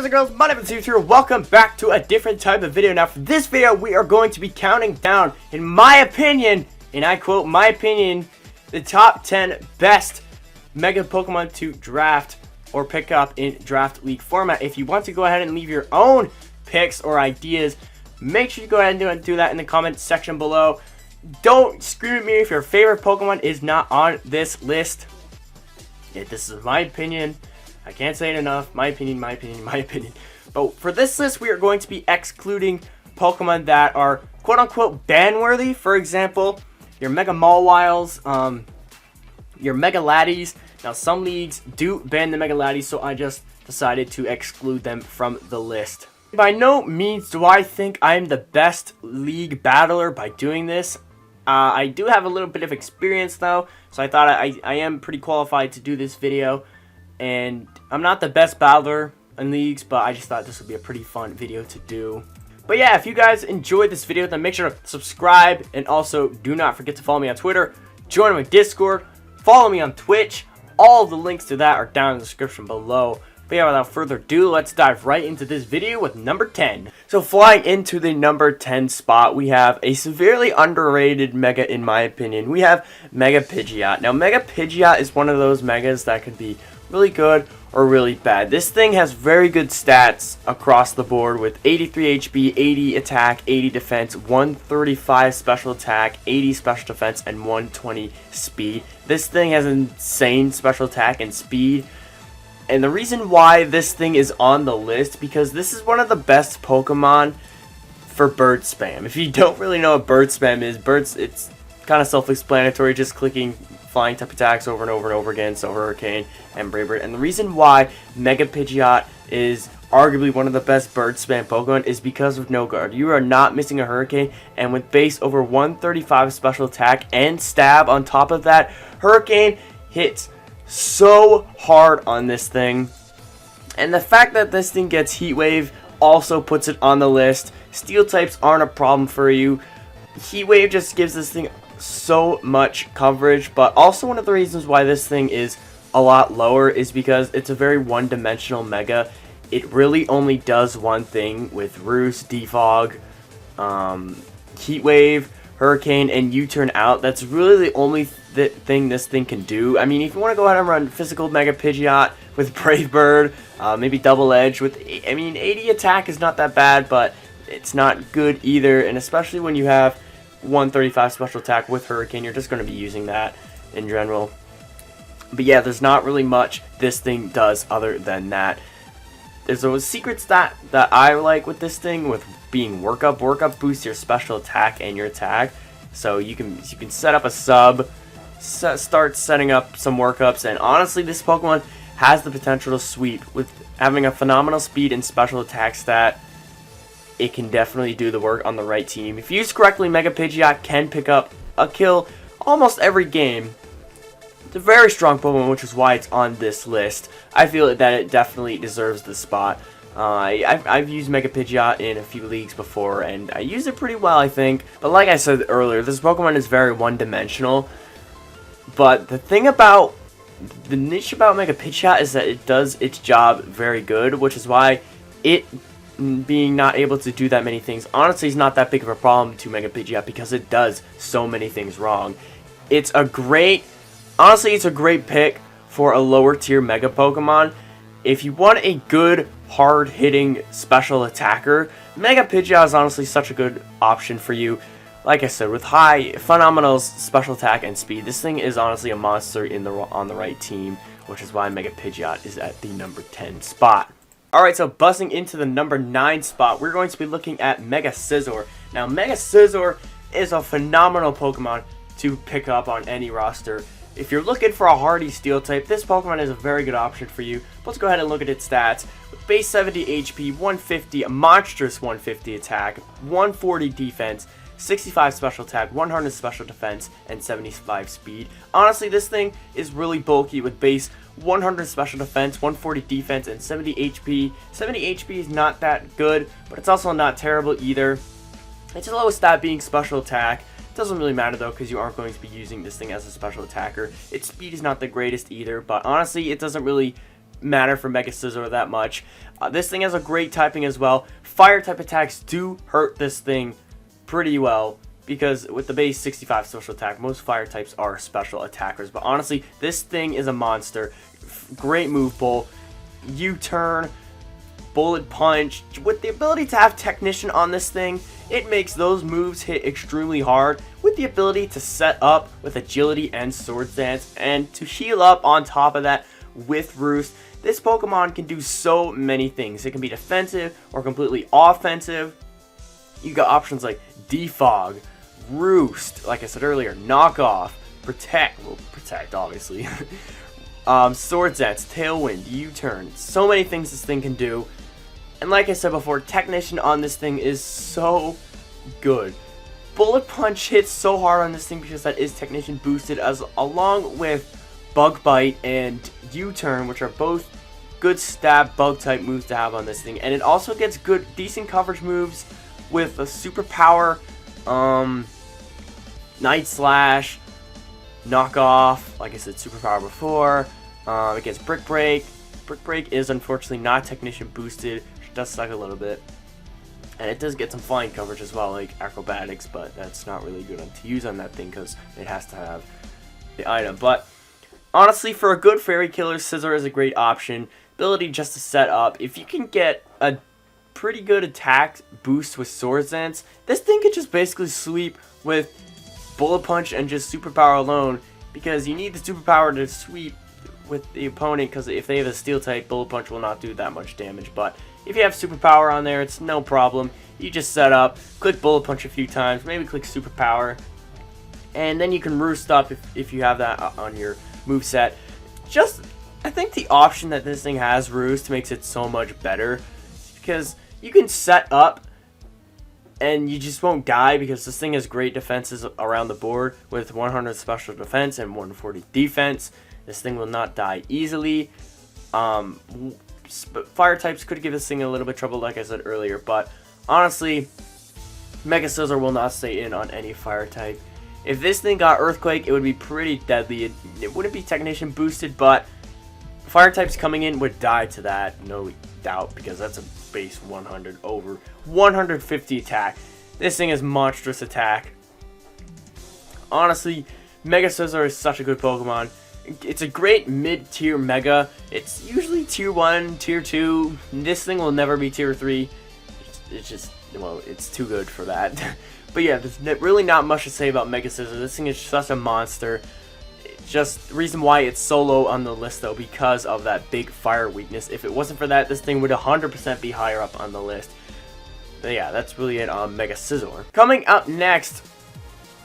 guys and girls, my name is Levitee here. Welcome back to a different type of video. Now for this video, we are going to be counting down, in my opinion, and I quote, my opinion, the top 10 best Mega Pokemon to draft or pick up in Draft League format. If you want to go ahead and leave your own picks or ideas, make sure you go ahead and do that in the comment section below. Don't scream at me if your favorite Pokemon is not on this list. Yeah, this is my opinion. I can't say it enough. My opinion, my opinion, my opinion. But for this list, we are going to be excluding Pokemon that are quote-unquote ban-worthy. For example, your Mega Mawwiles, your Mega Laddies. Now, some leagues do ban the Mega Laddies, so I just decided to exclude them from the list. By no means do I think I'm the best league battler by doing this. I do have a little bit of experience, though, so I thought I am pretty qualified to do this video. And I'm not the best battler in leagues, but I just thought this would be a pretty fun video to do. But yeah, if you guys enjoyed this video, then make sure to subscribe. And also, do not forget to follow me on Twitter, join my Discord, follow me on Twitch. All the links to that are down in the description below. But yeah, without further ado, let's dive right into this video with number 10. So flying into the number 10 spot, we have a severely underrated Mega, in my opinion. We have Mega Pidgeot. Now, Mega Pidgeot is one of those Megas that could be really good or really bad. This thing has very good stats across the board with 83 HP, 80 attack, 80 defense, 135 special attack, 80 special defense, and 120 speed. This thing has insane special attack and speed. And the reason why this thing is on the list, because this is one of the best Pokemon for bird spam. If you don't really know what bird spam is, it's kind of self-explanatory, just clicking flying type attacks over and over and over again, so Hurricane and Brave Bird. And the reason why Mega Pidgeot is arguably one of the best bird spam Pokemon is because of No Guard. You are not missing a Hurricane, and with base over 135 special attack and stab on top of that, Hurricane hits so hard on this thing. And the fact that this thing gets Heat Wave also puts it on the list. Steel types aren't a problem for you. Heat Wave just gives this thing so much coverage, but also one of the reasons why this thing is a lot lower is because it's a very one-dimensional Mega. It really only does one thing with Roost, Defog, Heat Wave, Hurricane, and U-Turn Out. That's really the only thing this thing can do. I mean, if you want to go ahead and run physical Mega Pidgeot with Brave Bird, maybe Double Edge with, I mean, 80 attack is not that bad, but it's not good either, and especially when you have 135 special attack with Hurricane, you're just going to be using that in general. But yeah, there's not really much this thing does other than that. There's a secret stat that I like with this thing, with being Work Up. Work Up boosts your special attack and your attack, so you can set up a sub, start setting up some workups, and honestly, this Pokemon has the potential to sweep. With having a phenomenal speed and special attack stat, it can definitely do the work on the right team. If used correctly, Mega Pidgeot can pick up a kill almost every game. It's a very strong Pokemon, which is why it's on this list. I feel that it definitely deserves the spot. I've used Mega Pidgeot in a few leagues before, and I use it pretty well, I think. But like I said earlier, this Pokemon is very one-dimensional. But the thing about, the niche about Mega Pidgeot is that it does its job very good, which is why it being not able to do that many things honestly is not that big of a problem to Mega Pidgeot, because it does so many things wrong. It's a great pick for a lower tier Mega Pokemon. If you want a good hard hitting special attacker, Mega Pidgeot is honestly such a good option for you. Like I said, with phenomenal special attack and speed, this thing is honestly a monster on the right team, which is why Mega Pidgeot is at the number 10 spot. Alright, so buzzing into the number 9 spot, we're going to be looking at Mega Scizor. Now, Mega Scizor is a phenomenal Pokemon to pick up on any roster. If you're looking for a hardy steel type, this Pokemon is a very good option for you. Let's go ahead and look at its stats. With base 70 HP, 150, a monstrous 150 attack, 140 defense, 65 special attack, 100 special defense, and 75 speed. Honestly, this thing is really bulky with base 100 special defense, 140 defense, and 70 HP. 70 HP is not that good, but it's also not terrible either. Its lowest stat being special attack. It doesn't really matter though, because you aren't going to be using this thing as a special attacker. Its speed is not the greatest either, but honestly, it doesn't really matter for Mega Scizor that much. This thing has a great typing as well. Fire type attacks do hurt this thing pretty well, because with the base 65 special attack, most fire types are special attackers. But honestly, this thing is a monster. Great move pull. U-turn, bullet punch. With the ability to have technician on this thing, it makes those moves hit extremely hard. With the ability to set up with agility and sword dance, and to heal up on top of that with Roost, this Pokemon can do so many things. It can be defensive or completely offensive. You got options like Defog, Roost, like I said earlier, Knock Off, Protect, well, Protect obviously, Sword Dance, Tailwind, U-turn, so many things this thing can do. And like I said before, Technician on this thing is so good. Bullet Punch hits so hard on this thing because that is Technician boosted, as along with Bug Bite and U-turn, which are both good stab bug type moves to have on this thing. And it also gets good, decent coverage moves with a superpower, Night Slash, Knock Off, like I said, superpower before. It gets Brick Break. Brick Break is unfortunately not Technician boosted, which does suck a little bit. And it does get some flying coverage as well, like Acrobatics, but that's not really good to use on that thing because it has to have the item. But honestly, for a good Fairy Killer, Scizor is a great option. Ability just to set up. If you can get a pretty good attack boost with Sword Dance, this thing could just basically sweep with Bullet Punch and just Superpower alone, because you need the Superpower to sweep with the opponent, because if they have a Steel type, Bullet Punch will not do that much damage. But if you have Superpower on there, it's no problem. You just set up, click Bullet Punch a few times, maybe click Superpower, and then you can Roost up if you have that on your moveset. Just, I think the option that this thing has, Roost, makes it so much better, because you can set up and you just won't die, because this thing has great defenses around the board with 100 special defense and 140 defense. This thing will not die easily. Fire types could give this thing a little bit of trouble, like I said earlier, but honestly, Mega Scizor will not stay in on any fire type. If this thing got Earthquake, it would be pretty deadly. It wouldn't be Technician boosted, but fire types coming in would die to that, no doubt, because that's a base 100 over 150 attack. This thing is monstrous attack. Honestly, Mega Scizor is such a good Pokemon. It's a great mid-tier Mega. It's usually tier 1, tier 2. This thing will never be tier 3. It's just, well, it's too good for that. But yeah, there's really not much to say about Mega Scizor. This thing is such a monster. Just the reason why it's so low on the list, though, because of that big fire weakness. If it wasn't for that, this thing would 100% be higher up on the list. But yeah, that's really it on Mega Scizor. Coming up next,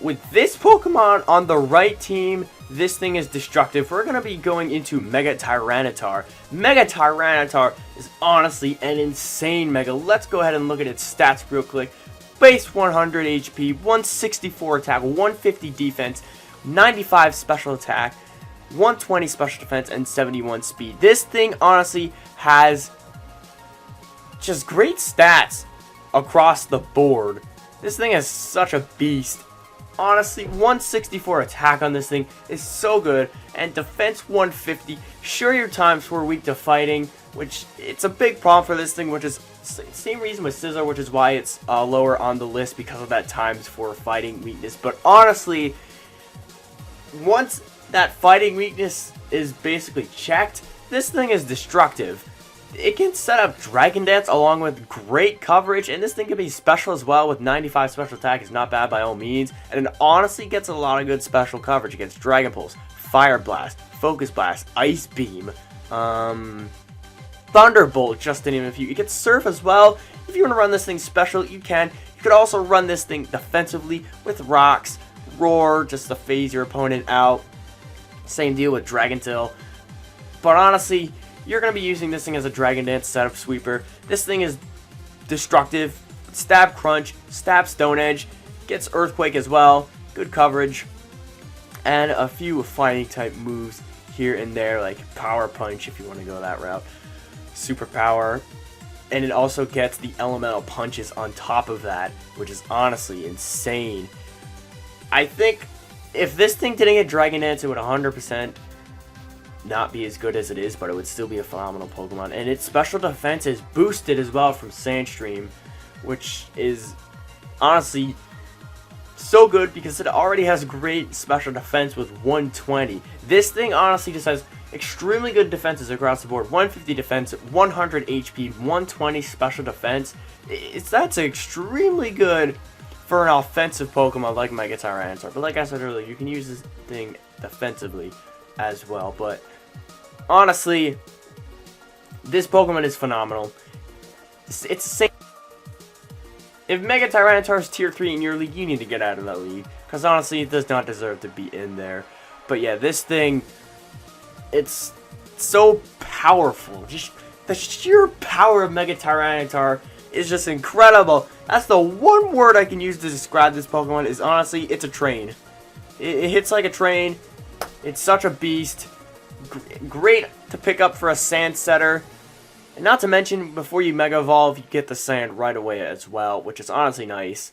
with this Pokemon on the right team, this thing is destructive. We're going to be going into Mega Tyranitar. Mega Tyranitar is honestly an insane Mega. Let's go ahead and look at its stats real quick. Base 100 HP, 164 attack, 150 defense, 95 special attack, 120 special defense, and 71 speed. This thing honestly has just great stats across the board. This thing is such a beast. Honestly, 164 attack on this thing is so good, and defense 150. Sure, your times were weak to fighting, which it's a big problem for this thing, which is same reason with Scizor, which is why it's lower on the list, because of that times 4 fighting weakness. But honestly, once that fighting weakness is basically checked, this thing is destructive. It can set up Dragon Dance along with great coverage, and this thing can be special as well with 95 special attack. Is not bad by all means, and it honestly gets a lot of good special coverage against Dragon Pulse, Fire Blast, Focus Blast, Ice Beam, Thunderbolt, just to name a few. You get Surf as well. If you want to run this thing special, you can. You could also run this thing defensively with Rocks, Roar, just to phase your opponent out. Same deal with Dragon Tail. But honestly, you're going to be using this thing as a Dragon Dance setup sweeper. This thing is destructive. Stab Crunch, Stab Stone Edge, gets Earthquake as well. Good coverage. And a few fighting type moves here and there, like Power Punch if you want to go that route. Superpower. And it also gets the Elemental Punches on top of that, which is honestly insane. I think if this thing didn't get Dragon Dance, it would 100% not be as good as it is, but it would still be a phenomenal Pokemon. And its special defense is boosted as well from Sandstream, which is honestly so good because it already has great special defense with 120. This thing honestly just has extremely good defenses across the board. 150 defense, 100 HP, 120 special defense. That's extremely good for an offensive Pokemon like Mega Tyranitar. But like I said earlier, you can use this thing defensively as well. But honestly, this Pokemon is phenomenal. It's the same. If Mega Tyranitar is tier 3 in your league, you need to get out of that league. Because honestly, it does not deserve to be in there. But yeah, this thing, it's so powerful. Just the sheer power of Mega Tyranitar is just incredible. That's the one word I can use to describe this Pokemon is honestly, it's a train. It hits like a train. It's such a beast. Great to pick up for a sand setter. And not to mention, before you Mega Evolve, you get the sand right away as well, which is honestly nice.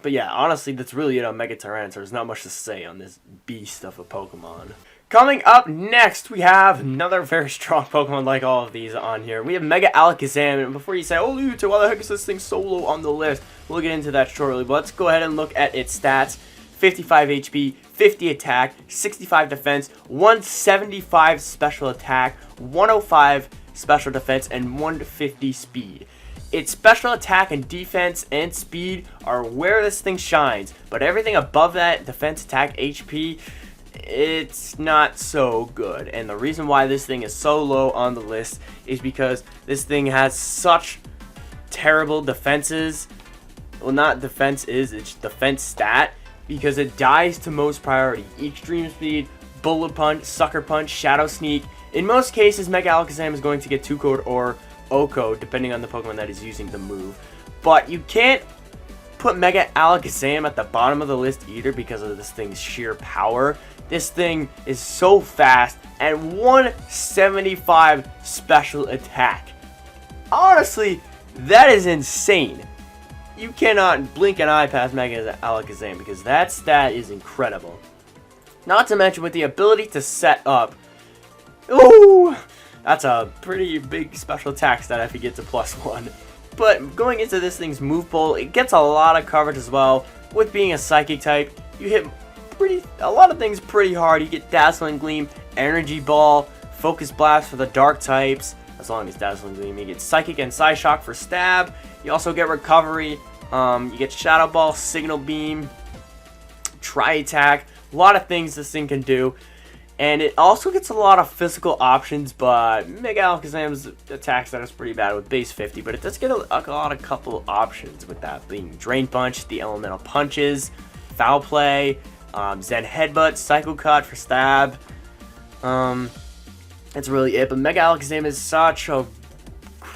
But yeah, honestly, that's really it on Mega Tyranitar. There's not much to say on this beast of a Pokemon. Coming up next, we have another very strong Pokemon like all of these on here. We have Mega Alakazam, and before you say, oh, Levitee, why the heck is this thing so low on the list? We'll get into that shortly, but let's go ahead and look at its stats. 55 HP, 50 attack, 65 defense, 175 special attack, 105 special defense, and 150 speed. Its special attack and defense and speed are where this thing shines, but everything above that, defense, attack, HP, it's not so good. And the reason why this thing is so low on the list is because this thing has such terrible defenses. Well, not defense it's defense stat, because it dies to most priority. Extreme speed, bullet punch, sucker punch, shadow sneak. In most cases, Mega Alakazam is going to get 2-code or O-code, depending on the Pokemon that is using the move. But you can't put Mega Alakazam at the bottom of the list either because of this thing's sheer power. This thing is so fast, and 175 special attack. Honestly, that is insane. You cannot blink an eye past Mega Alakazam because that stat is incredible. Not to mention with the ability to set up. Ooh, that's a pretty big special attack stat if you get to +1. But going into this thing's move pool, it gets a lot of coverage as well. With being a psychic type, you hit a lot of things pretty hard. You get Dazzling Gleam, Energy Ball, Focus Blast for the dark types, as long as Dazzling Gleam. You get Psychic and Psyshock for stab. You also get Recovery. You get Shadow Ball, Signal Beam, Tri-Attack. A lot of things this thing can do. And it also gets a lot of physical options, but Mega Alakazam's attack stat is pretty bad with base 50, but it does get a couple options with that being Drain Punch, the Elemental Punches, Foul Play, Zen Headbutt, Psycho Cut for stab. That's really it, but Mega Alakazam is such a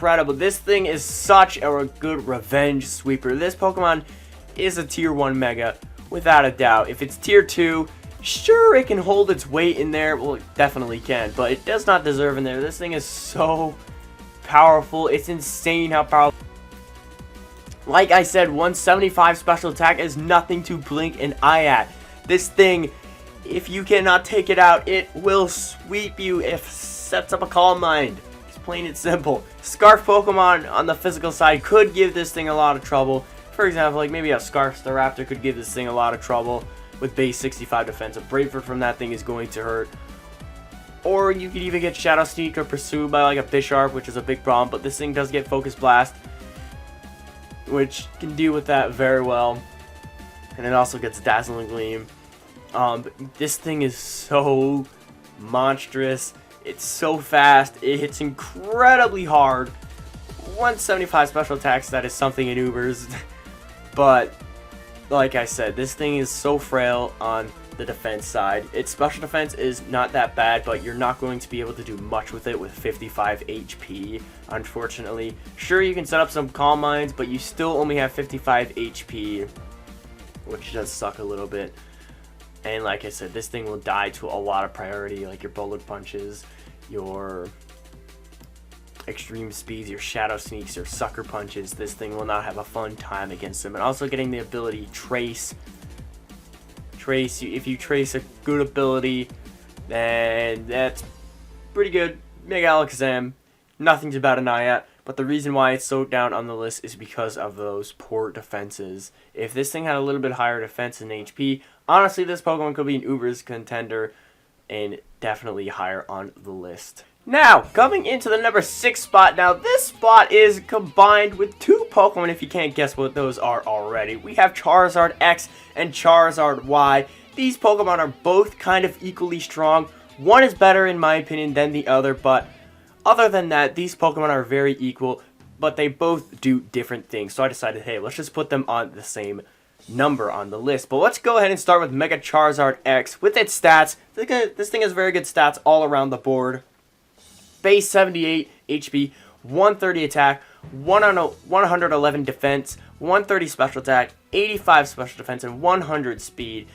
incredible. This thing is such a good revenge sweeper. This Pokemon is a tier 1 Mega, without a doubt. If it's tier 2, sure, it can hold its weight in there. Well, it definitely can, but it does not deserve in there. This thing is so powerful. It's insane how powerful. Like I said, 175 special attack is nothing to blink an eye at. This thing, if you cannot take it out, it will sweep you if it sets up a Calm Mind. It's plain and simple. Scarf Pokemon on the physical side could give this thing a lot of trouble. For example, like maybe a Scarf Staraptor could give this thing a lot of trouble with base 65 defense. A Brayford from that thing is going to hurt. Or you could even get Shadow Sneak or pursued by like a Bisharp, which is a big problem. But this thing does get Focus Blast, which can deal with that very well. And it also gets Dazzling Gleam. But this thing is so monstrous. It's so fast. It hits incredibly hard. 175 special attacks, that is something in Ubers. But like I said, this thing is so frail on the defense side. Its special defense is not that bad, but you're not going to be able to do much with it with 55 HP, unfortunately. Sure, you can set up some Calm Minds, but you still only have 55 HP, which does suck a little bit. And like I said, this thing will die to a lot of priority, like your Bullet Punches, your Extreme Speeds, your Shadow Sneaks, your Sucker Punches. This thing will not have a fun time against them. And also getting the ability Trace. If you trace a good ability, then that's pretty good. Mega Alakazam, nothing to bat an eye at. But the reason why it's so down on the list is because of those poor defenses. If this thing had a little bit higher defense and HP, honestly, this Pokemon could be an Uber's contender and definitely higher on the list. Now, coming into the number 6 spot. Now, this spot is combined with 2 Pokemon, if you can't guess what those are already. We have Charizard X and Charizard Y. These Pokemon are both kind of equally strong. One is better, in my opinion, than the other, but other than that, these Pokemon are very equal, but they both do different things. So I decided, hey, let's just put them on the same number on the list. But let's go ahead and start with Mega Charizard X with its stats. This thing has very good stats all around the board. Base 78 HP, 130 attack, 111 defense, 130 special attack, 85 special defense, and 100 speed.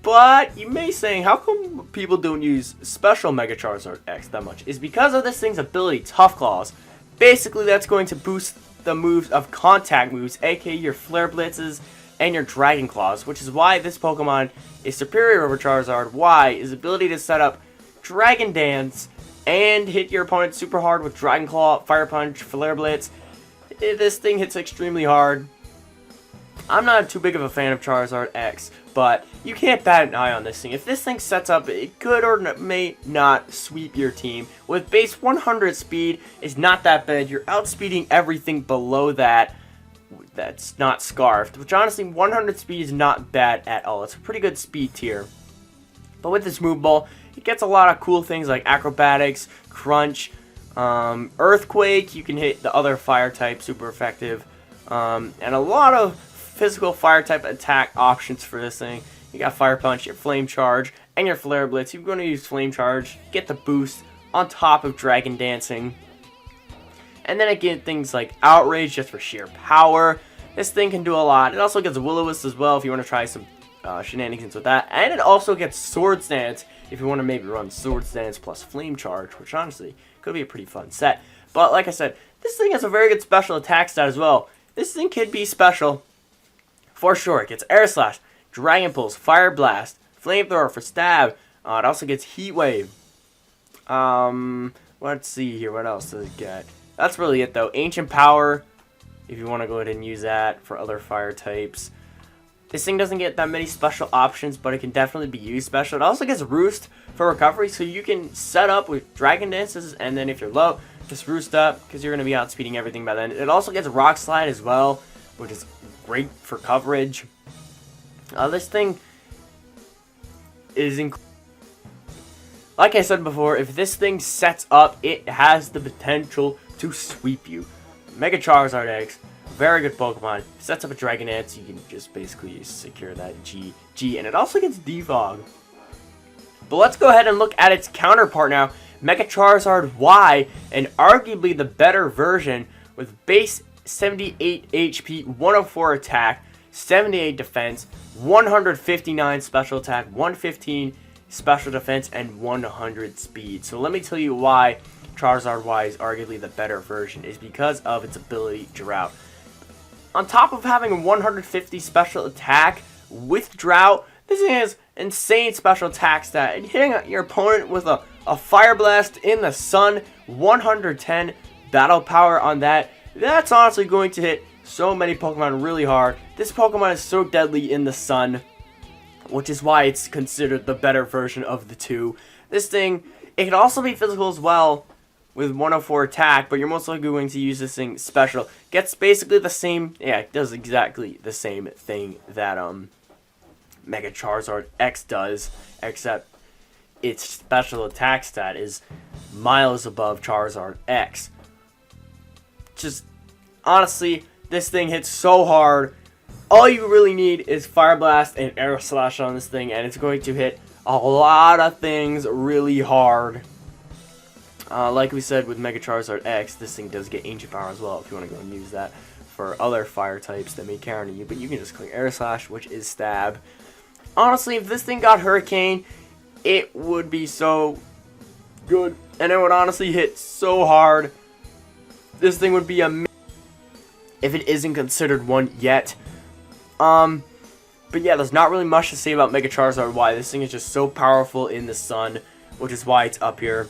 But you may say, how come people don't use special Mega Charizard X that much? Is because of this thing's ability, Tough Claws. Basically, that's going to boost the moves of contact moves, aka your Flare Blitzes and your Dragon Claws, which is why this Pokemon is superior over Charizard. Why? His ability to set up Dragon Dance and hit your opponent super hard with Dragon Claw, Fire Punch, Flare Blitz. This thing hits extremely hard. I'm not too big of a fan of Charizard X, but you can't bat an eye on this thing. If this thing sets up, it could or may not sweep your team. With base 100 speed, it's not that bad. You're outspeeding everything below that that's not Scarfed, which honestly, 100 speed is not bad at all. It's a pretty good speed tier. But with this move ball, it gets a lot of cool things like Acrobatics, Crunch, Earthquake. You can hit the other fire type, super effective. And a lot of physical fire type attack options for this thing. You got Fire Punch, your Flame Charge, and your Flare Blitz. You're going to use Flame Charge, get the boost on top of Dragon Dancing. And then it gets things like Outrage just for sheer power. This thing can do a lot. It also gets Will-O-Wisp as well if you want to try some shenanigans with that. And it also gets Swords Dance if you want to maybe run Swords Dance plus Flame Charge, which honestly could be a pretty fun set. But like I said, this thing has a very good special attack stat as well. This thing could be special. For sure, it gets Air Slash, Dragon Pulse, Fire Blast, Flamethrower for Stab. It also gets Heat Wave. Let's see here. What else does it get? That's really it, though. Ancient Power, if you want to go ahead and use that for other fire types. This thing doesn't get that many special options, but it can definitely be used special. It also gets Roost for recovery, so you can set up with Dragon Dances, and then if you're low, just Roost up, because you're going to be outspeeding everything by then. It also gets Rock Slide as well, which is great for coverage. This thing is like I said before, if this thing sets up, it has the potential to sweep you. Mega Charizard X, very good Pokemon. Sets up a Dragon Dance, you can just basically secure that G, and it also gets Defog. But let's go ahead and look at its counterpart now, Mega Charizard Y, and arguably the better version with base 78 HP, 104 attack, 78 defense, 159 special attack, 115 special defense, and 100 speed. So let me tell you why Charizard Y is arguably the better version, is because of its ability Drought. On top of having 150 special attack with Drought, this thing has insane special attack stat. And hitting your opponent with a Fire Blast in the sun, 110 battle power on that, that's honestly going to hit so many Pokemon really hard. This Pokemon is so deadly in the sun, which is why it's considered the better version of the two. This thing, it can also be physical as well with 104 attack, but you're most likely going to use this thing special. Gets basically the same, yeah, it does exactly the same thing that Mega Charizard X does, except its special attack stat is miles above Charizard X. Just, honestly, this thing hits so hard. All you really need is Fire Blast and Air Slash on this thing, and it's going to hit a lot of things really hard. Like we said with Mega Charizard X, this thing does get Ancient Power as well if you want to go and use that for other fire types that may counter you, but you can just click Air Slash, which is Stab. Honestly, if this thing got Hurricane, it would be so good, and it would honestly hit so hard. This thing would be amazing if it isn't considered one yet. But yeah, there's not really much to say about Mega Charizard Y. This thing is just so powerful in the sun, which is why it's up here.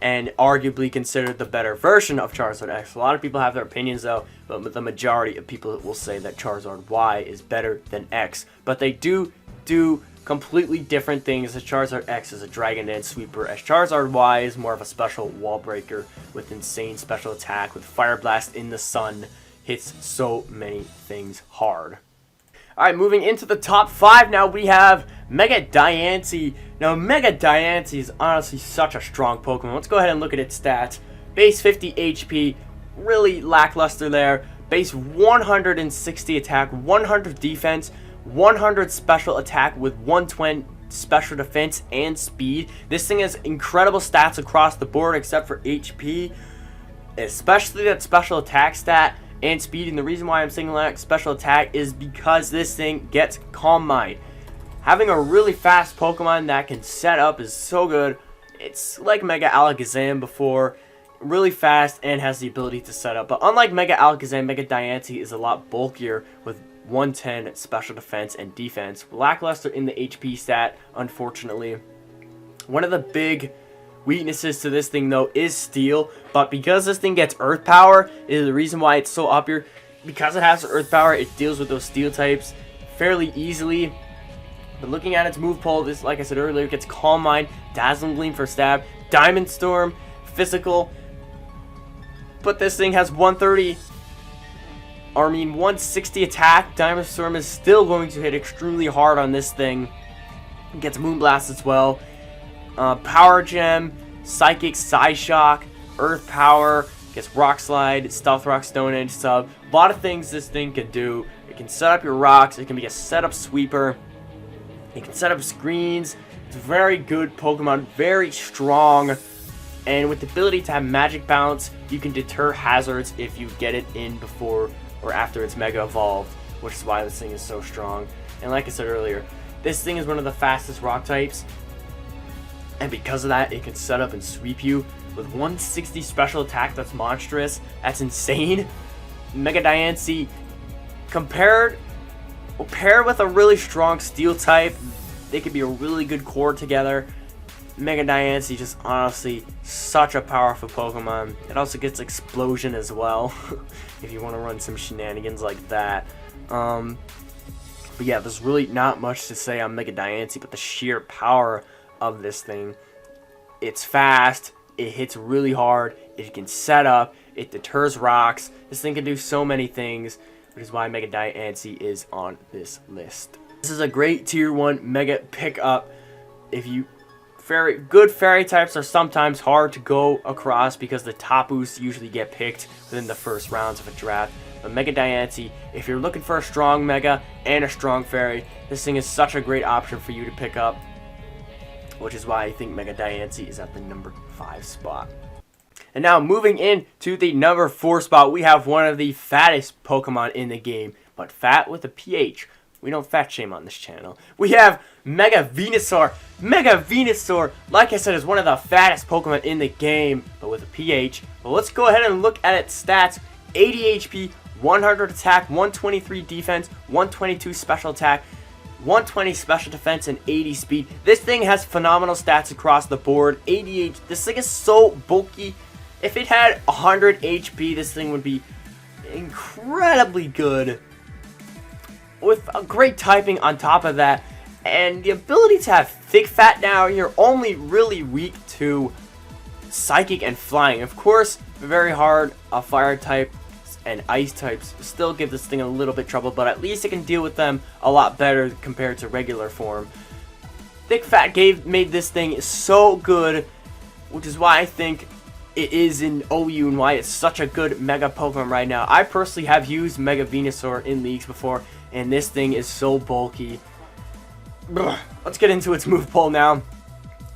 and arguably considered the better version of Charizard X. A lot of people have their opinions though, but the majority of people will say that Charizard Y is better than X. But they do completely different things, as Charizard X is a Dragon Dance sweeper, as Charizard Y is more of a special wall breaker with insane special attack, with Fire Blast in the sun, hits so many things hard. Alright, moving into the top 5 now, we have Mega Diancie. Now, Mega Diancie is honestly such a strong Pokemon. Let's go ahead and look at its stats. Base 50 HP, really lackluster there. Base 160 attack, 100 defense, 100 special attack with 120 special defense and speed. This thing has incredible stats across the board except for HP, especially that special attack stat and speed. And the reason why I'm singling out special attack is because this thing gets Calm Mind. Having a really fast Pokemon that can set up is so good. It's like Mega Alakazam before, really fast and has the ability to set up. But unlike Mega Alakazam, Mega Diancie is a lot bulkier with 110 special defense and defense. Lackluster in the HP stat, unfortunately. One of the big weaknesses to this thing though is Steel, but because this thing gets Earth Power is the reason why it's so up here. Because it has Earth Power, it deals with those Steel types fairly easily. But looking at its move pool, this, like I said earlier, gets Calm Mind, Dazzling Gleam for stab, Diamond Storm, Physical. But this thing has 160 attack. Diamond Storm is still going to hit extremely hard on this thing. It gets Moonblast as well. Power Gem, Psychic, Psyshock, Earth Power, gets Rock Slide, Stealth Rock, Stone Edge, Sub. A lot of things this thing can do. It can set up your rocks. It can be a setup sweeper. It can set up screens. It's a very good Pokemon, very strong. And with the ability to have Magic Bounce, you can deter hazards if you get it in before or after it's Mega Evolved, which is why this thing is so strong. And like I said earlier, this thing is one of the fastest rock types. And because of that, it can set up and sweep you with 160 special attack. That's monstrous. That's insane. Mega Diancie, paired with a really strong Steel type, they could be a really good core together. Mega Diancie just honestly such a powerful Pokemon. It also gets Explosion as well, if you want to run some shenanigans like that. But yeah, there's really not much to say on Mega Diancie, but the sheer power of this thing. It's fast, it hits really hard, it can set up, it deters rocks. This thing can do so many things, which is why Mega Diancie is on this list. This is a great tier 1 Mega pickup. If you good fairy types are sometimes hard to go across because the Tapus usually get picked within the first rounds of a draft. But Mega Diancie, if you're looking for a strong Mega and a strong fairy, this thing is such a great option for you to pick up, which is why I think Mega Diancie is at the number 5 spot. And now moving into the number 4 spot, we have one of the fattest Pokemon in the game, but fat with a PH. We don't fat shame on this channel. We have Mega Venusaur. Mega Venusaur, like I said, is one of the fattest Pokemon in the game, but with a PH. But let's go ahead and look at its stats. 80 HP, 100 attack, 123 defense, 122 special attack, 120 special defense, and 80 speed. This thing has phenomenal stats across the board. 80 HP. This thing is so bulky. If it had 100 HP, this thing would be incredibly good, with a great typing on top of that, and the ability to have thick fat. Now you're only really weak to Psychic and Flying. Of course, very hard fire type and ice types still give this thing a little bit trouble, but at least it can deal with them a lot better compared to regular form. Thick fat made this thing so good, which is why I think it is in OU and why it's such a good Mega Pokemon right now. I personally have used Mega Venusaur in leagues before, and this thing is so bulky. Let's get into its move pool now.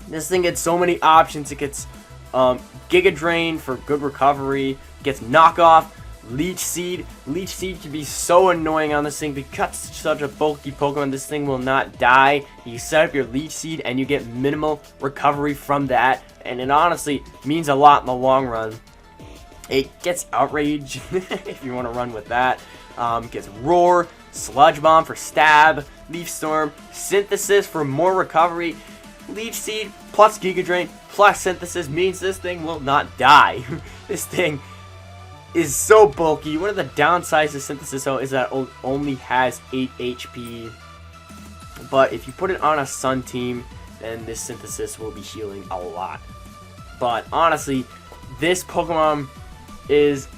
This thing gets so many options. It gets Giga Drain for good recovery. It gets Knockoff, Leech Seed. Leech Seed can be so annoying on this thing because it's such a bulky Pokemon. This thing will not die. You set up your Leech Seed and you get minimal recovery from that, and it honestly means a lot in the long run. It gets Outrage if you want to run with that. It gets Roar, Sludge Bomb for stab, Leaf Storm, Synthesis for more recovery. Leech Seed plus Giga Drain plus Synthesis means this thing will not die. This thing is so bulky. One of the downsides of Synthesis though is that it only has 8 HP. But if you put it on a Sun team, then this Synthesis will be healing a lot. But honestly, this Pokemon is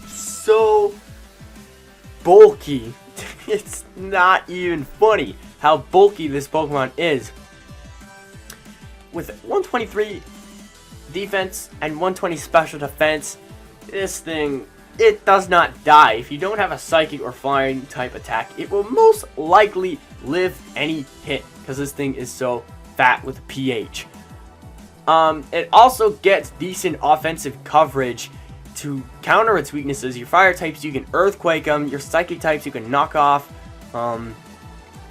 so bulky. It's not even funny how bulky this Pokemon is. With 123 defense and 120 special defense, this thing, it does not die. If you don't have a Psychic or Flying type attack, it will most likely live any hit because this thing is so fat with pH. It also gets decent offensive coverage to counter its weaknesses. Your Fire types, you can Earthquake them. Your Psychic types, you can knock off,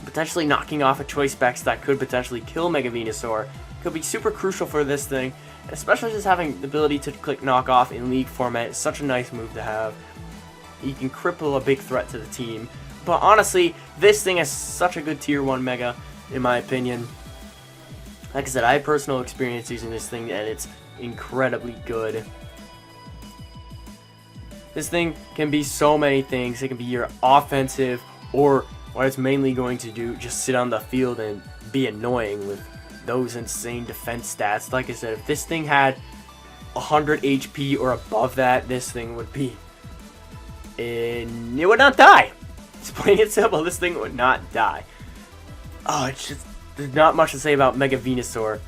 potentially knocking off a Choice Specs that could potentially kill Mega Venusaur. Could be super crucial for this thing, especially just having the ability to click knock off in League format is such a nice move to have. You can cripple a big threat to the team. But honestly, this thing is such a good tier 1 Mega, in my opinion. Like I said, I have personal experience using this thing, and it's incredibly good. This thing can be so many things. It can be your offensive, or what it's mainly going to do, just sit on the field and be annoying with those insane defense stats. Like I said, if this thing had 100 HP or above that, this thing would be... it would not die. It's plain and simple. This thing would not die. Oh, it's just... there's not much to say about Mega Venusaur.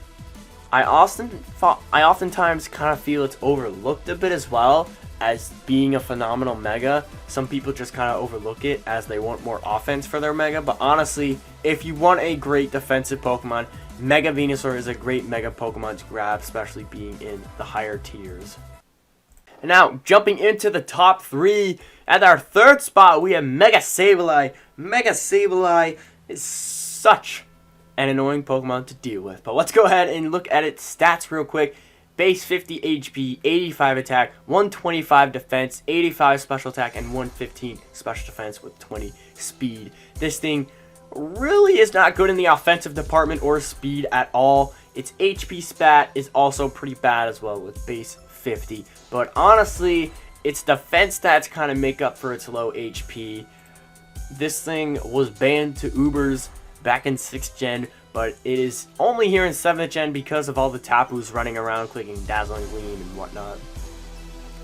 I oftentimes kind of feel it's overlooked a bit as well as being a phenomenal Mega. Some people just kind of overlook it as they want more offense for their Mega. But honestly, if you want a great defensive Pokemon, Mega Venusaur is a great Mega Pokemon to grab, especially being in the higher tiers. And now, jumping into the top 3, at our 3rd spot, we have Mega Sableye. Mega Sableye is such an annoying Pokemon to deal with. But let's go ahead and look at its stats real quick. Base 50 HP, 85 attack, 125 defense, 85 special attack, and 115 special defense with 20 speed. This thing really is not good in the offensive department or speed at all. Its HP spat is also pretty bad as well with base 50. But honestly, its defense stats kind of make up for its low HP. This thing was banned to Ubers back in 6th gen, but it is only here in 7th gen because of all the Tapus running around clicking Dazzling Gleam and whatnot.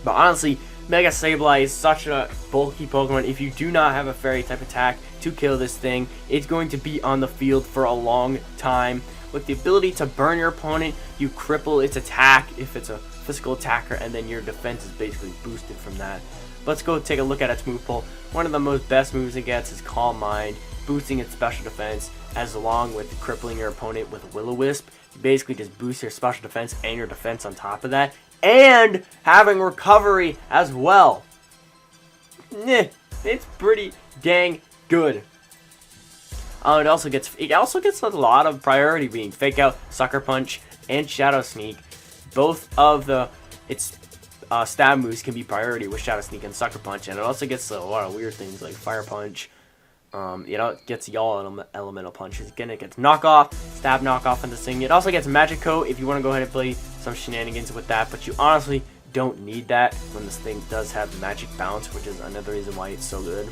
But honestly, Mega Sableye is such a bulky Pokemon. If you do not have a Fairy type attack to kill this thing, it's going to be on the field for a long time. With the ability to burn your opponent, you cripple its attack if it's a physical attacker, and then your defense is basically boosted from that. Let's go take a look at its move pool. One of the most best moves it gets is Calm Mind, boosting its special defense, as along with crippling your opponent with Will-O-Wisp. You basically just boost your special defense and your defense on top of that, and having recovery as well. It's pretty dang good. It also gets a lot of priority being Fake Out, Sucker Punch, and Shadow Sneak. Both of its stab moves can be priority with Shadow Sneak and Sucker Punch, and it also gets a lot of weird things like Fire Punch. It gets y'all elemental punches. Again, it gets knockoff, stab knockoff in this thing. It also gets Magic Coat if you want to go ahead and play some shenanigans with that, but you honestly don't need that when this thing does have Magic Bounce, which is another reason why it's so good,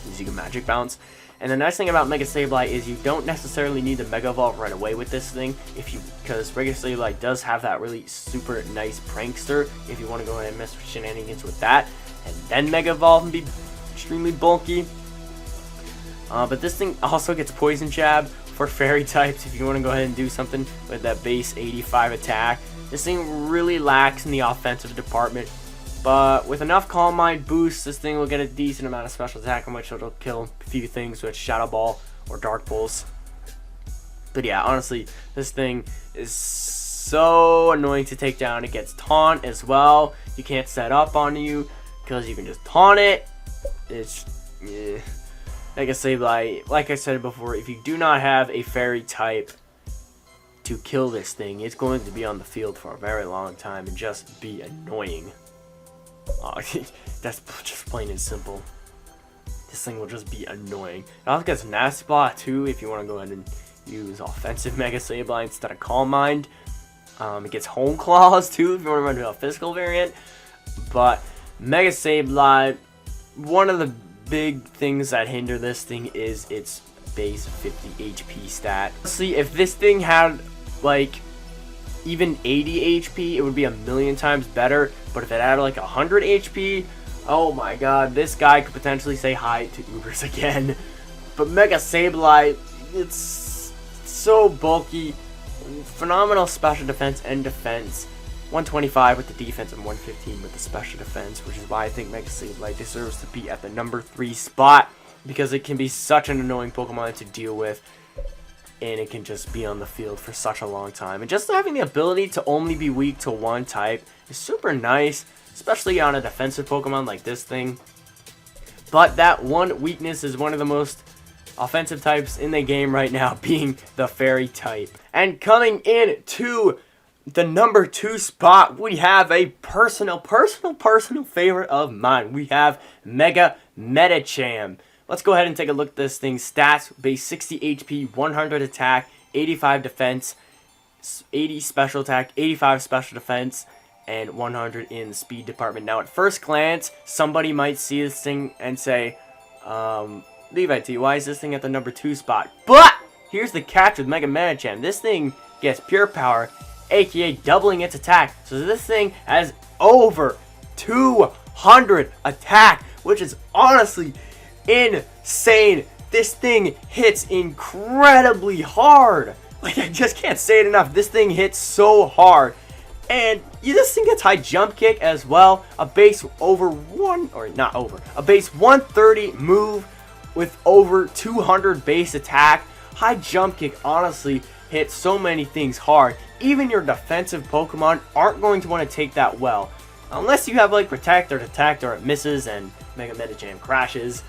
is you can Magic Bounce. And the nice thing about Mega Sableye is you don't necessarily need to Mega Evolve right away with this thing, because Mega Sableye does have that really super nice Prankster if you want to go ahead and mess with shenanigans with that, and then Mega Evolve and be extremely bulky. But this thing also gets Poison Jab for Fairy types if you want to go ahead and do something with that base 85 attack. This thing really lacks in the offensive department, but with enough Calm Mind boosts, this thing will get a decent amount of special attack, in which it'll kill a few things with Shadow Ball or Dark Pulse. But yeah, honestly, this thing is so annoying to take down. It gets Taunt as well. You can't set up on you because you can just taunt it. It's... Like I said before, if you do not have a Fairy type to kill this thing, it's going to be on the field for a very long time and just be annoying. That's just plain and simple. This thing will just be annoying. It also gets Nasty Ball too if you want to go ahead and use offensive Mega Sableye instead of Calm Mind. It gets Hone Claws too if you want to run to a physical variant. But Mega Sableye, one of the big things that hinder this thing is its base 50 HP stat. See, if this thing had like even 80 HP, it would be a million times better. But if it had like 100 HP, oh my god, this guy could potentially say hi to Ubers again. But Mega Sableye, it's so bulky, phenomenal special defense and defense. 125 with the defense and 115 with the special defense, which is why I think Mega Sableye deserves to be at the number 3 spot, because it can be such an annoying Pokemon to deal with, and it can just be on the field for such a long time. And just having the ability to only be weak to one type is super nice, especially on a defensive Pokemon like this thing. But that one weakness is one of the most offensive types in the game right now, being the Fairy type. And coming in to the number 2 spot, we have a personal favorite of mine. We have Mega Medicham. Let's go ahead and take a look at this thing's stats. Base 60 HP, 100 attack, 85 defense, 80 special attack, 85 special defense, and 100 in the speed department. Now, at first glance, somebody might see this thing and say, Levitee, why is this thing at the number 2 spot? But here's the catch with Mega Medicham. This thing gets pure power, aka doubling its attack. So this thing has over 200 attack, which is honestly insane. This thing hits incredibly hard. Like, I just can't say it enough. This thing hits so hard. And this thing gets high jump kick as well. A base over a base 130 move with over 200 base attack. High jump kick honestly hits so many things hard. Even your defensive Pokemon aren't going to want to take that well. Unless you have like Protect or Detect or it misses and Mega Medicham crashes.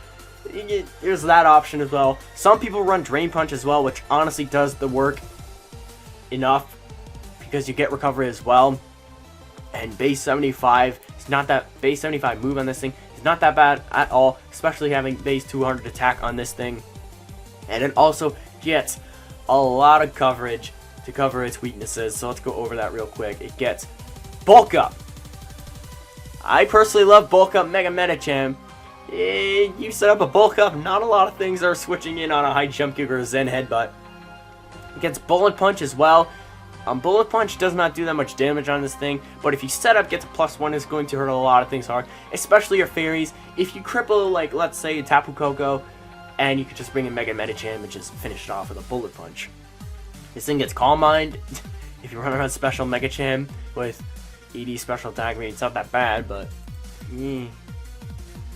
There's that option as well. Some people run Drain Punch as well, which honestly does the work enough because you get recovery as well. And base 75 is not that base 75 move on this thing is not that bad at all, especially having base 200 attack on this thing. And it also gets a lot of coverage to cover its weaknesses. So let's go over that real quick. It gets Bulk Up. I personally love Bulk Up Mega Medicham. You set up a Bulk Up, not a lot of things are switching in on a high jump kick or a Zen Headbutt. It gets Bullet Punch as well. Bullet Punch does not do that much damage on this thing, but if you set up gets a +1, it's going to hurt a lot of things hard, especially your fairies. If you cripple, like, let's say, Tapu Koko, and you could just bring in Mega Medicham and just finish it off with a Bullet Punch. This thing gets Calm Mind. If you run around Special Medicham with 80 special attack, I mean, it's not that bad, but...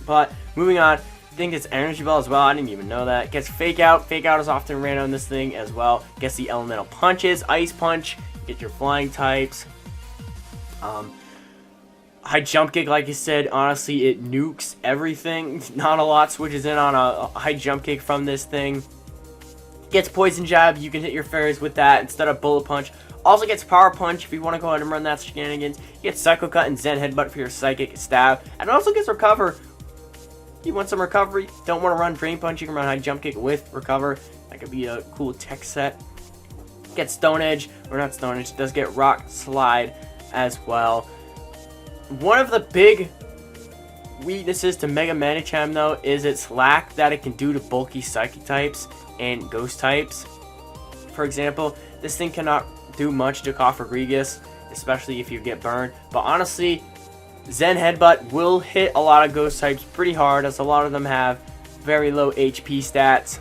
But, moving on, I think it's Energy Ball as well. I didn't even know that. Gets Fake Out. Fake Out is often ran on this thing as well. Gets the Elemental Punches. Ice Punch. Get your Flying types. High Jump Kick, like I said, honestly, it nukes everything. Not a lot switches in on a High Jump Kick from this thing. Gets Poison Jab. You can hit your fairies with that instead of Bullet Punch. Also gets Power Punch if you want to go ahead and run that shenanigans. Gets Psycho Cut and Zen Headbutt for your Psychic Stab. And it also gets Recover. You want some recovery? Don't want to run Drain Punch? You can run High Jump Kick with Recover. That could be a cool tech set. Get Stone Edge, or not Stone Edge, it does get Rock Slide as well. One of the big weaknesses to Mega Medicham, though, is its lack that it can do to bulky Psychic types and Ghost types. For example, this thing cannot do much to Cofagrigus, especially if you get burned. But honestly, Zen Headbutt will hit a lot of Ghost types pretty hard, as a lot of them have very low HP stats.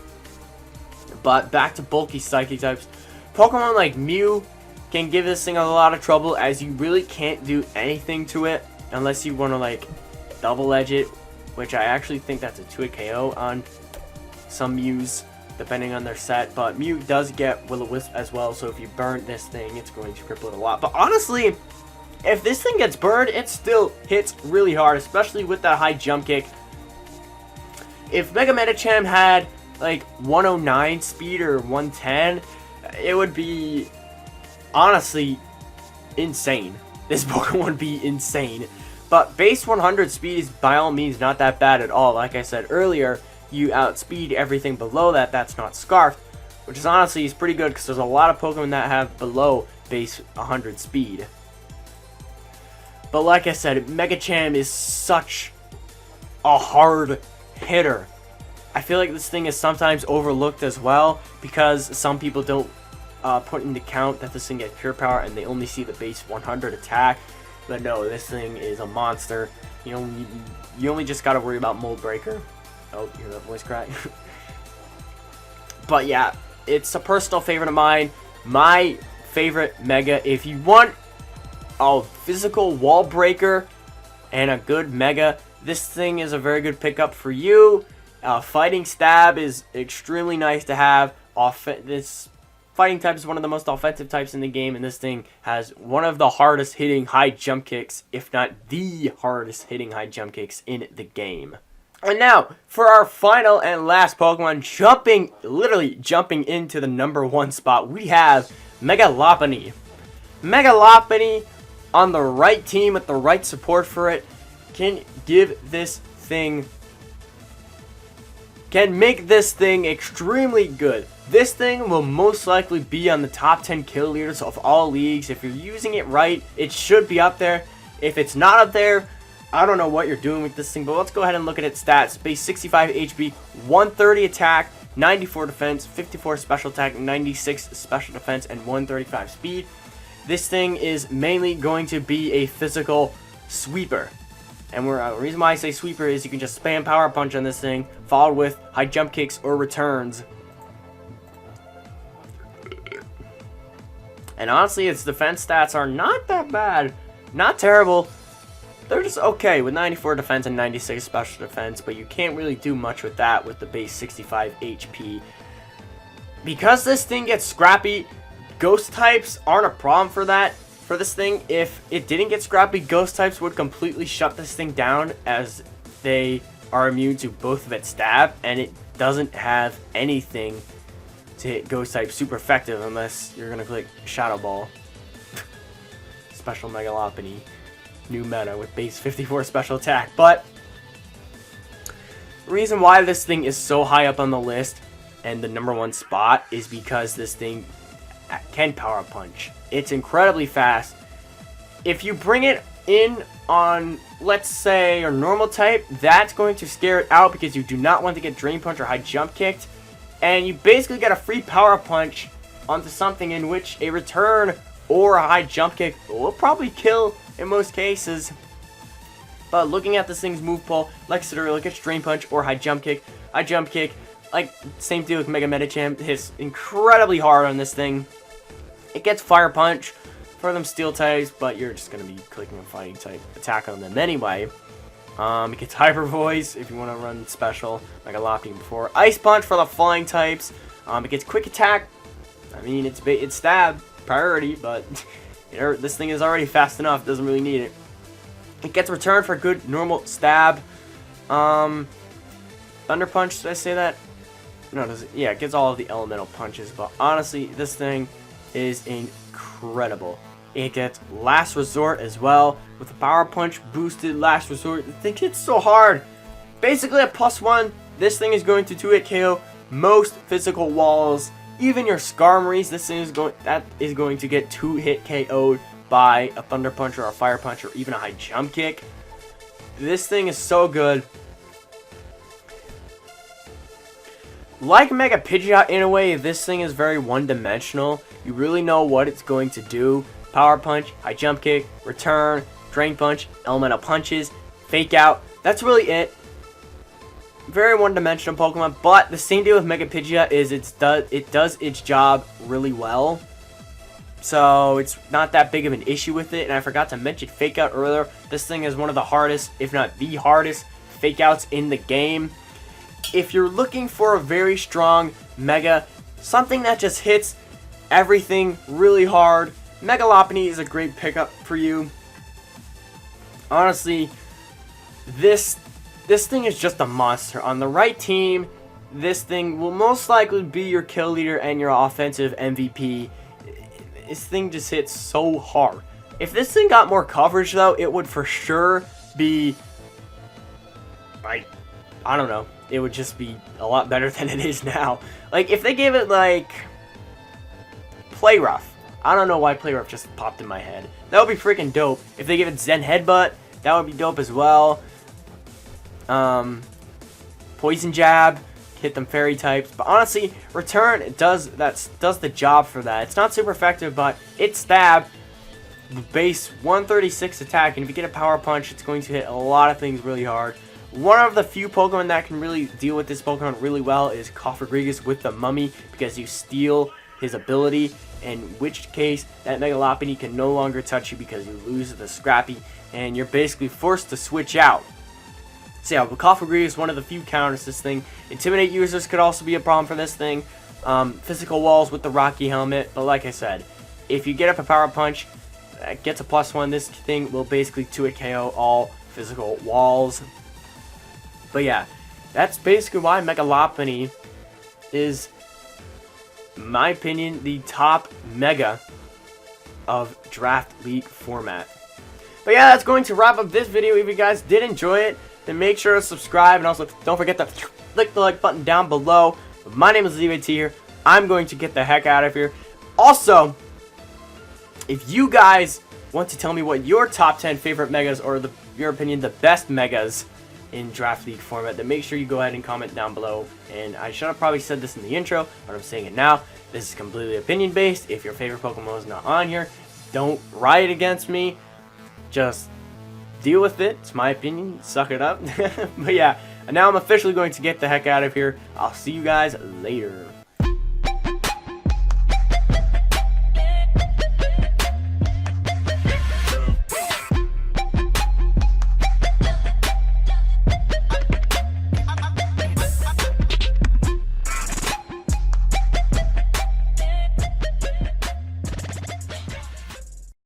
But back to bulky Psychic types, Pokemon like Mew can give this thing a lot of trouble, as you really can't do anything to it unless you want to like double edge it, which I actually think that's a 2-hit KO on some Mews depending on their set. But Mew does get Will-O-Wisp as well, so if you burn this thing, it's going to cripple it a lot. But honestly, if this thing gets burned, it still hits really hard, especially with that high jump kick. If Mega Medicham had like 109 speed or 110, it would be honestly insane. This Pokemon would be insane. But base 100 speed is by all means not that bad at all. Like I said earlier, you outspeed everything below that that's not Scarfed. which is honestly is pretty good because there's a lot of Pokemon that have below base 100 speed. But like I said, Megacham is such a hard hitter. I feel like this thing is sometimes overlooked as well because some people don't put into account that this thing gets pure power and they only see the base 100 attack. But no, this thing is a monster. You only just gotta worry about Mold Breaker. Oh, you hear that voice crack? But yeah, it's a personal favorite of mine. My favorite Mega. If you want a physical wall breaker and a good Mega, this thing is a very good pickup for you. Fighting Stab is extremely nice to have. This fighting type is one of the most offensive types in the game, and this thing has one of the hardest hitting high jump kicks, if not the hardest hitting high jump kicks in the game. And now, for our final and last Pokemon, literally jumping into the #1 spot, we have Megalopony. Megalopony, on the right team with the right support for it, can make this thing extremely good. This thing will most likely be on the top 10 kill leaders of all leagues. If you're using it right, it should be up there. If it's not up there, I don't know what you're doing with this thing, but let's go ahead and look at its stats. Base 65 HP, 130 attack, 94 defense, 54 special attack, 96 special defense, and 135 speed. This thing is mainly going to be a physical sweeper. And the reason why I say sweeper is you can just spam Power Punch on this thing, followed with high jump kicks or returns. And honestly, its defense stats are not that bad. Not terrible. They're just okay with 94 defense and 96 special defense, but you can't really do much with that with the base 65 HP. Because this thing gets scrappy, ghost types aren't a problem for this thing. If it didn't get scrappy, ghost types would completely shut this thing down as they are immune to both of its stab, and it doesn't have anything to hit ghost type super effective unless you're gonna click Shadow Ball. Special Megalopony. New meta with base 54 special attack. But the reason why this thing is so high up on the list and the #1 spot is because this thing can Power Punch. It's incredibly fast. If you bring it in on, let's say, your normal type, that's going to scare it out because you do not want to get Drain Punch or High Jump kicked. And you basically get a free Power Punch onto something in which a return or a High Jump kick will probably kill in most cases. But looking at this thing's move pool, like I said earlier, it gets Drain Punch or High Jump kick. High Jump kick, like same deal with Mega Medicham, hits incredibly hard on this thing. It gets Fire Punch for them steel types, but you're just going to be clicking a fighting type attack on them anyway. It gets Hyper Voice if you want to run special, like a Locking before. Ice Punch for the flying types. It gets Quick Attack. I mean, it's stab priority, but this thing is already fast enough. Doesn't really need it. It gets Return for good normal stab. Thunder Punch, did I say that? No, does it? Yeah, it gets all of the elemental punches, but honestly, this thing is incredible. It gets Last Resort as well with the Power Punch boosted Last Resort. The thing hits so hard. Basically a +1. This thing is going to 2-hit KO most physical walls, even your Skarmories. This thing is going to get 2-hit KO'd by a Thunder Punch or a Fire Punch or even a High Jump kick. This thing is so good. Like Mega Pidgeot in a way, this thing is very one-dimensional. You really know what it's going to do. Power Punch, High Jump Kick, Return, Drain Punch, Elemental Punches, Fake Out. That's really it. Very one-dimensional Pokemon, but the same deal with Mega Pidgeot is it does its job really well. So it's not that big of an issue with it. And I forgot to mention Fake Out earlier. This thing is one of the hardest, if not the hardest, Fake Outs in the game. If you're looking for a very strong Mega, something that just hits everything really hard, Megalopony is a great pickup for you. Honestly, this thing is just a monster. On the right team, this thing will most likely be your kill leader and your offensive MVP. This thing just hits so hard. If this thing got more coverage though, it would for sure be like I don't know, it would just be a lot better than it is now. Like, if they gave it, like, Play Rough. I don't know why Play Rough just popped in my head. That would be freaking dope. If they gave it Zen Headbutt, that would be dope as well. Poison Jab, hit them fairy types. But honestly, Return does the job for that. It's not super effective, but it's Stab, base 136 attack, and if you get a Power Punch, it's going to hit a lot of things really hard. One of the few Pokemon that can really deal with this Pokemon really well is Cofagrigus with the Mummy, because you steal his ability, in which case that Mega Lopunny can no longer touch you because you lose the Scrappy, and you're basically forced to switch out. So yeah, Cofagrigus is one of the few counters to this thing. Intimidate users could also be a problem for this thing. Physical walls with the Rocky Helmet, but like I said, if you get up a Power Punch, that gets a +1, this thing will basically 2-hit KO all physical walls. But yeah, that's basically why Mega Lopunny is, in my opinion, the top Mega of Draft League format. But yeah, that's going to wrap up this video. If you guys did enjoy it, then make sure to subscribe, and also don't forget to click the like button down below. My name is Levitee here. I'm going to get the heck out of here. Also, if you guys want to tell me what your top 10 favorite Megas, or your opinion, the best Megas in Draft League format, then make sure you go ahead and comment down below. And I should have probably said this in the intro, but I'm saying it now. This is completely opinion based. If your favorite Pokemon is not on here, don't riot against me. Just deal with it. It's my opinion. Suck it up. But yeah, and now I'm officially going to get the heck out of here. I'll see you guys later.